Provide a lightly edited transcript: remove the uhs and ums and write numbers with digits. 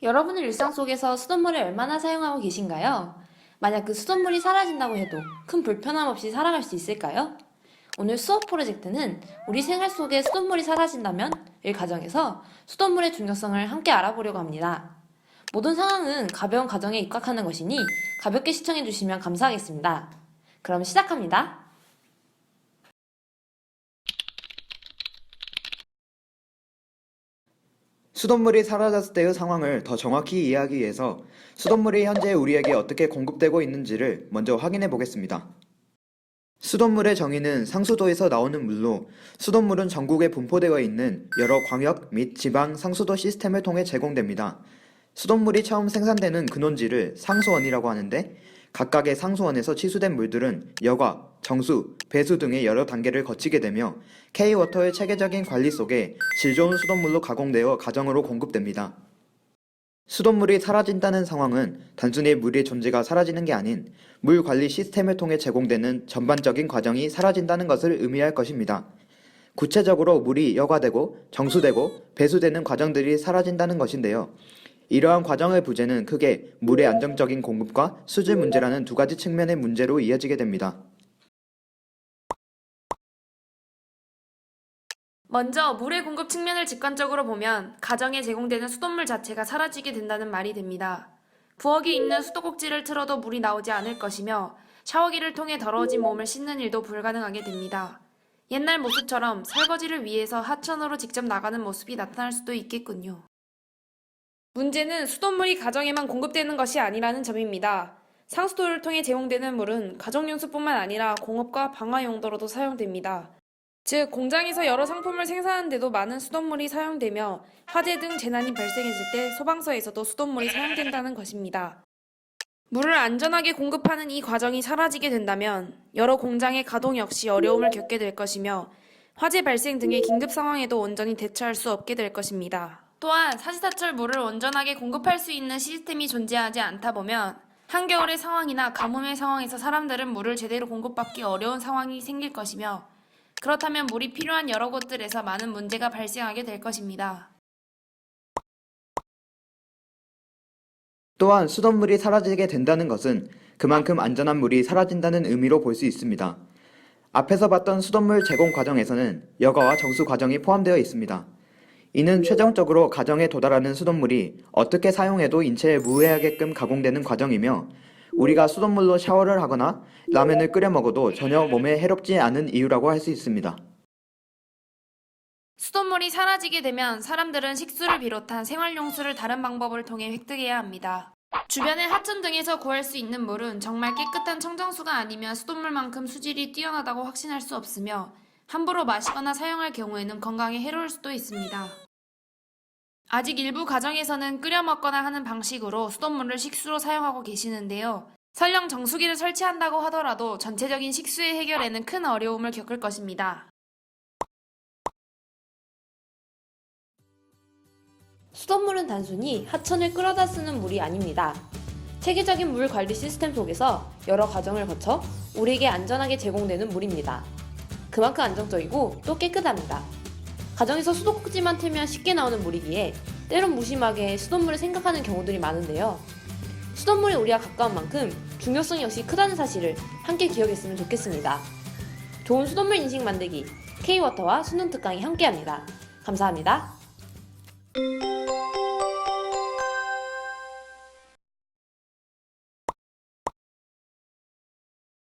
여러분은 일상 속에서 수돗물을 얼마나 사용하고 계신가요? 만약 그 수돗물이 사라진다고 해도 큰 불편함 없이 살아갈 수 있을까요? 오늘 수업 프로젝트는 우리 생활 속에 수돗물이 사라진다면 을 가정해서 수돗물의 중요성을 함께 알아보려고 합니다. 모든 상황은 가벼운 가정에 입각하는 것이니 가볍게 시청해 주시면 감사하겠습니다. 그럼 시작합니다. 수돗물이 사라졌을 때의 상황을 더 정확히 이해하기 위해서 수돗물이 현재 우리에게 어떻게 공급되고 있는지를 먼저 확인해 보겠습니다. 수돗물의 정의는 상수도에서 나오는 물로 수돗물은 전국에 분포되어 있는 여러 광역 및 지방 상수도 시스템을 통해 제공됩니다. 수돗물이 처음 생산되는 근원지를 상수원이라고 하는데 각각의 상수원에서 취수된 물들은 여과, 정수, 배수 등의 여러 단계를 거치게 되며 K-워터의 체계적인 관리 속에 질 좋은 수돗물로 가공되어 가정으로 공급됩니다. 수돗물이 사라진다는 상황은 단순히 물의 존재가 사라지는 게 아닌 물 관리 시스템을 통해 제공되는 전반적인 과정이 사라진다는 것을 의미할 것입니다. 구체적으로 물이 여과되고 정수되고 배수되는 과정들이 사라진다는 것인데요. 이러한 과정의 부재는 크게 물의 안정적인 공급과 수질 문제라는 두 가지 측면의 문제로 이어지게 됩니다. 먼저 물의 공급 측면을 직관적으로 보면 가정에 제공되는 수돗물 자체가 사라지게 된다는 말이 됩니다. 부엌에 있는 수도꼭지를 틀어도 물이 나오지 않을 것이며 샤워기를 통해 더러워진 몸을 씻는 일도 불가능하게 됩니다. 옛날 모습처럼 설거지를 위해서 하천으로 직접 나가는 모습이 나타날 수도 있겠군요. 문제는 수돗물이 가정에만 공급되는 것이 아니라는 점입니다. 상수도를 통해 제공되는 물은 가정용수뿐만 아니라 공업과 방화 용도로도 사용됩니다. 즉, 공장에서 여러 상품을 생산하는데도 많은 수돗물이 사용되며 화재 등 재난이 발생했을 때 소방서에서도 수돗물이 사용된다는 것입니다. 물을 안전하게 공급하는 이 과정이 사라지게 된다면 여러 공장의 가동 역시 어려움을 겪게 될 것이며 화재 발생 등의 긴급 상황에도 온전히 대처할 수 없게 될 것입니다. 또한 사시사철 물을 온전하게 공급할 수 있는 시스템이 존재하지 않다 보면 한겨울의 상황이나 가뭄의 상황에서 사람들은 물을 제대로 공급받기 어려운 상황이 생길 것이며 그렇다면 물이 필요한 여러 곳들에서 많은 문제가 발생하게 될 것입니다. 또한 수돗물이 사라지게 된다는 것은 그만큼 안전한 물이 사라진다는 의미로 볼 수 있습니다. 앞에서 봤던 수돗물 제공 과정에서는 여과와 정수 과정이 포함되어 있습니다. 이는 최종적으로 가정에 도달하는 수돗물이 어떻게 사용해도 인체에 무해하게끔 가공되는 과정이며 우리가 수돗물로 샤워를 하거나 라면을 끓여 먹어도 전혀 몸에 해롭지 않은 이유라고 할 수 있습니다. 수돗물이 사라지게 되면 사람들은 식수를 비롯한 생활용수를 다른 방법을 통해 획득해야 합니다. 주변의 하천 등에서 구할 수 있는 물은 정말 깨끗한 청정수가 아니면 수돗물만큼 수질이 뛰어나다고 확신할 수 없으며 함부로 마시거나 사용할 경우에는 건강에 해로울 수도 있습니다. 아직 일부 가정에서는 끓여 먹거나 하는 방식으로 수돗물을 식수로 사용하고 계시는데요. 설령 정수기를 설치한다고 하더라도 전체적인 식수의 해결에는 큰 어려움을 겪을 것입니다. 수돗물은 단순히 하천을 끌어다 쓰는 물이 아닙니다. 체계적인 물 관리 시스템 속에서 여러 과정을 거쳐 우리에게 안전하게 제공되는 물입니다. 그만큼 안정적이고 또 깨끗합니다. 가정에서 수도꼭지만 틀면 쉽게 나오는 물이기에 때론 무심하게 수돗물을 생각하는 경우들이 많은데요. 수돗물이 우리와 가까운 만큼 중요성이 역시 크다는 사실을 함께 기억했으면 좋겠습니다. 좋은 수돗물 인식 만들기 K-워터와 수능 특강이 함께합니다. 감사합니다.